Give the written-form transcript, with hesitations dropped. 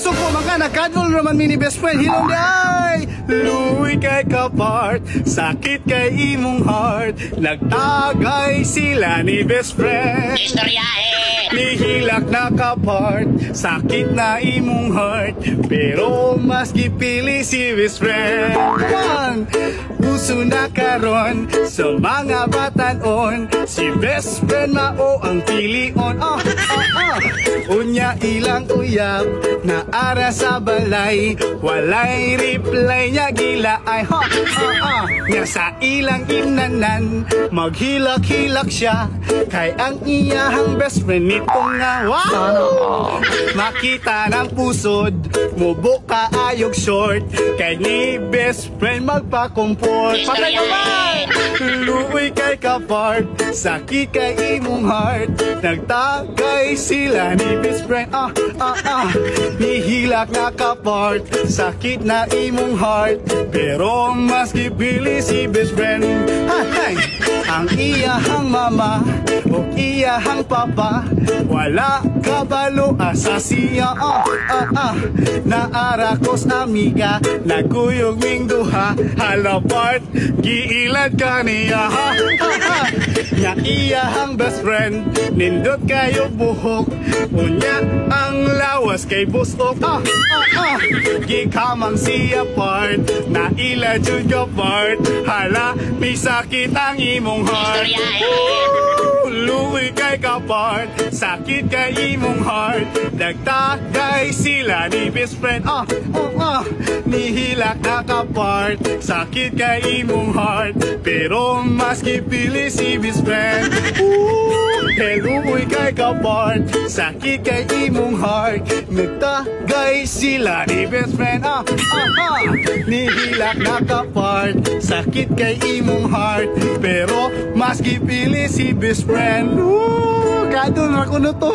pasok po maka nagkadol naman mini best friend. Hilong di ay luwi kay kapart, sakit kay imong heart. Nagtagay sila ni best friend. Istoryahe. Nihilak na kapart, sakit na imong heart. Pero mas gipili si best friend. Puso na karon sa mga batanon, si best friend mao ang pilion. Unya ilang uyab na ara sa balay, walay reply niya gila ay nga sa ilang inanan, maghilak-hilak siya kay ang iyahang best friend nitong nga makita ng pusod, mubo ka ayog short, kay ni best friend magpa-comport. Patay ko ba? Luwi kay kapart, sakit kay imong heart. Nagtagay sila ni best friend. Nihilak na kapart, sakit na imong heart. Pero mas gipili si best friend. Ang iyahang mama o iyahang papa, wala kabalo sa siya. Naarakos amiga, nagkuyog ming duha, halapart, giilad ka niya. Nya iyahang best friend, nindot kayo buhok, unya ang lawas kay busok. Gikamang siya part, na ila jud ka part, hala, may sakit ang imong heart. Luwi kay kapart, sakit kay imong heart. Nagtagay sila ni best friend. Nihilak na kapart, sakit kay imong heart. Pero mas gipili si best friend. Luwi kay kapart, sakit kay imong heart. Nagtagay sila ni best friend. Nihilak na kapart, sakit kay imong heart. Pero mas gipili si best friend. Kadol na ko na to.